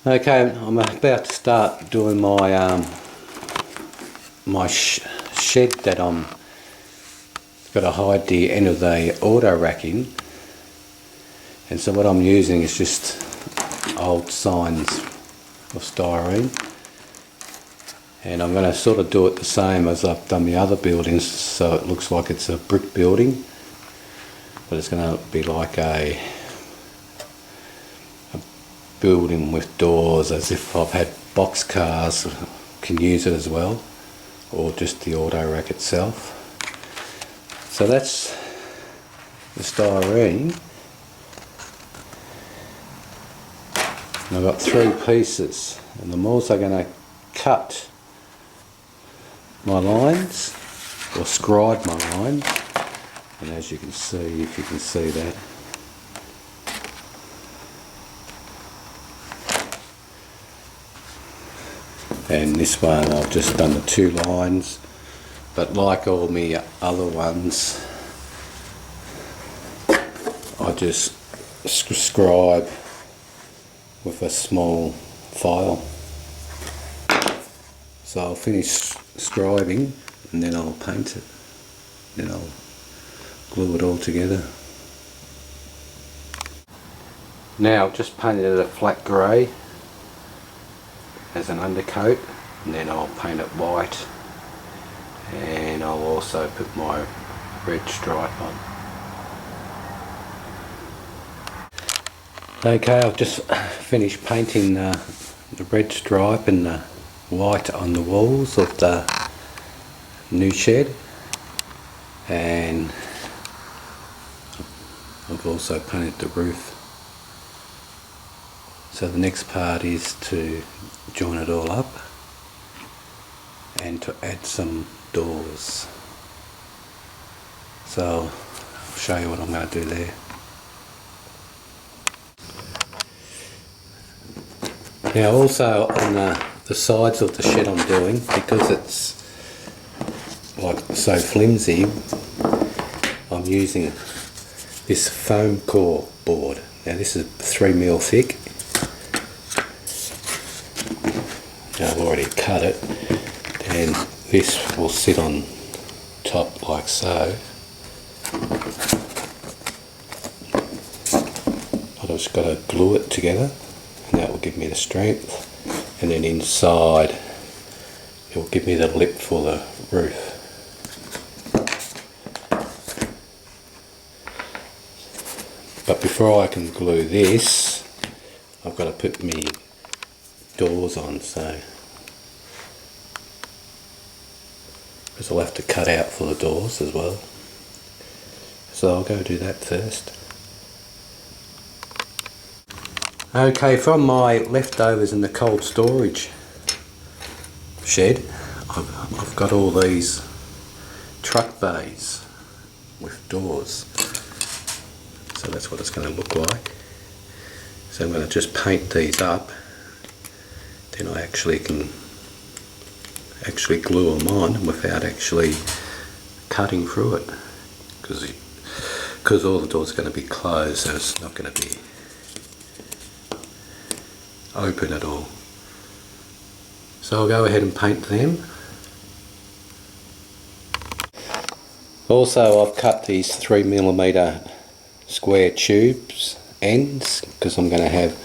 Okay, I'm about to start doing my shed that I'm got to hide the end of the auto rack in, and so what I'm using is just old signs of styrene, and I'm going to sort of do it the same as I've done the other buildings, so it looks like it's a brick building, but it's going to be like a building with doors, as if I've had box cars can use it as well, or just the auto rack itself. So that's the styrene. And I've got 3 pieces, and I'm also going to cut my lines, or scribe my lines, and as you can see, if you can see that, and this one I've just done the 2 lines, but like all my other ones, I just scribe with a small file. So I'll finish scribing and then I'll paint it, then I'll glue it all together. Now I've just painted it a flat grey as an undercoat, and then I'll paint it white, and I'll also put my red stripe on. Okay, I've just finished painting the red stripe and the white on the walls of the new shed, and I've also painted the roof. So the next part is to join it all up and to add some doors. So I'll show you what I'm going to do there. Now also on the sides of the shed I'm doing, because it's like so flimsy, I'm using this foam core board. Now this is 3mm thick. Now I've already cut it, and this will sit on top like so. I've just got to glue it together, and that will give me the strength, and then inside it will give me the lip for the roof. But before I can glue this, I've got to put me doors on, so because I'll have to cut out for the doors as well, so I'll go do that first. Okay, from my leftovers in the cold storage shed, I've got all these truck bays with doors, so that's what it's going to look like. So I'm going to just paint these up, then I actually can glue them on without actually cutting through it, because all the doors are going to be closed, so it's not going to be open at all. So I'll go ahead and paint them. Also I've cut these 3mm square tubes ends, because I'm going to have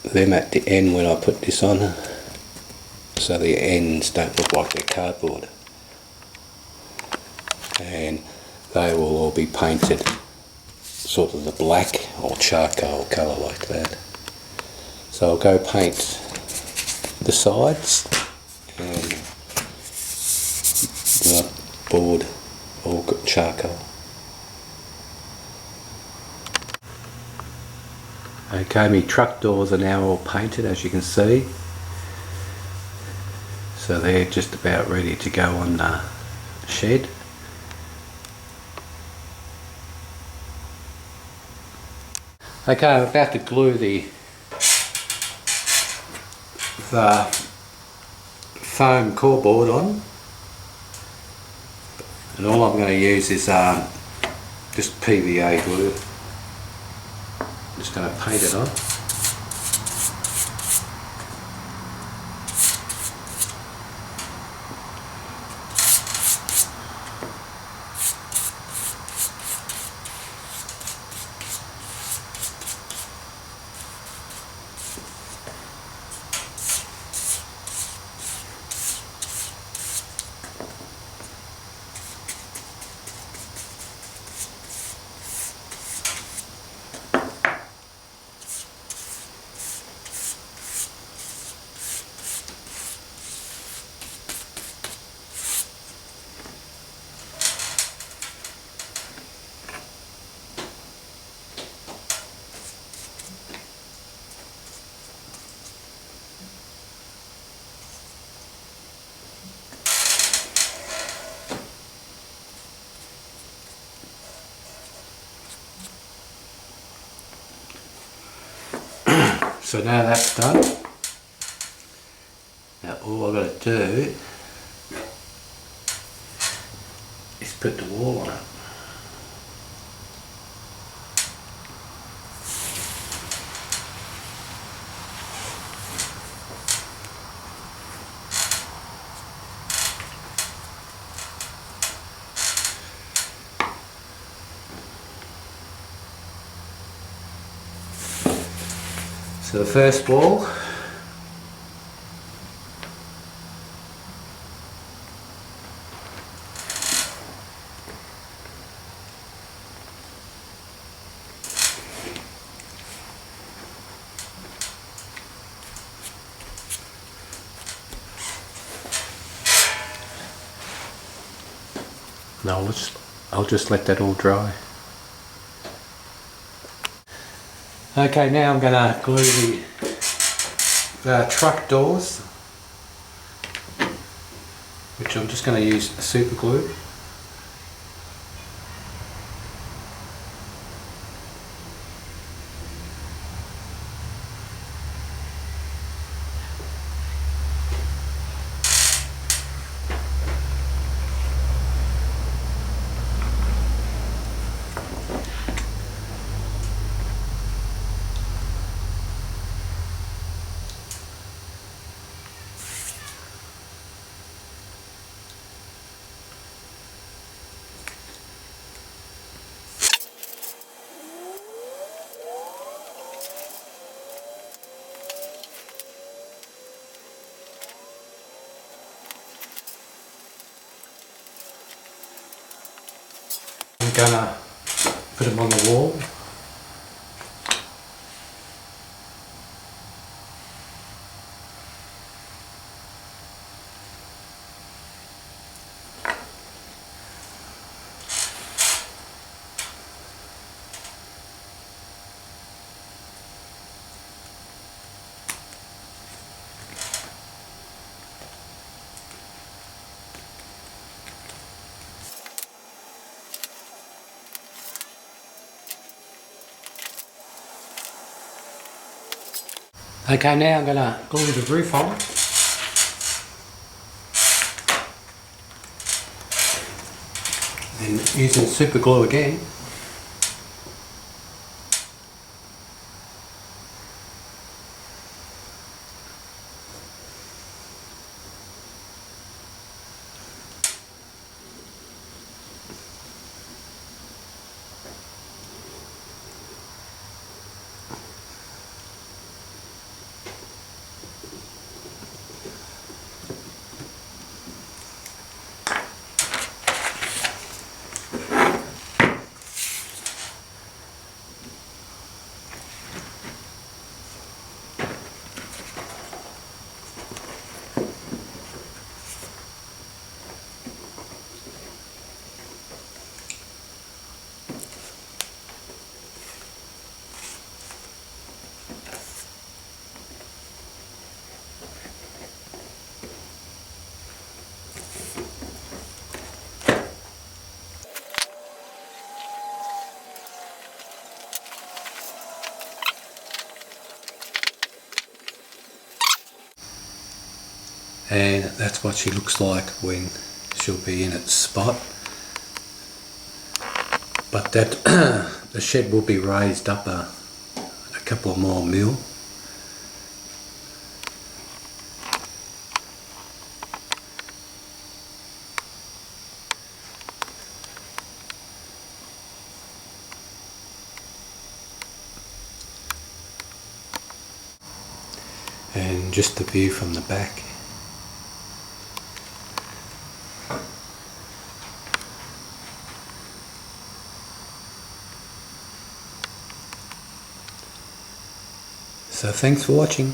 them at the end when I put this on, so the ends don't look like they're cardboard, and they will all be painted sort of the black or charcoal colour like that. So I'll go paint the sides and the board all got charcoal. Okay, my truck doors are now all painted, as you can see, so they're just about ready to go on the shed. Okay, I'm about to glue the foam core board on, and all I'm going to use is just PVA glue. I'm just going to paint it on. So now that's done. Now all I've got to do is put the wall on it. So the first wall, no, I'll just let that all dry. Okay, now I'm going to glue the truck doors, which I'm just going to use super glue. I'm gonna put them on the wall. Okay, now I'm going to glue the roof on. And using super glue again. And that's what she looks like when she'll be in its spot. But that the shed will be raised up a couple more mil. And just the view from the back. So thanks for watching.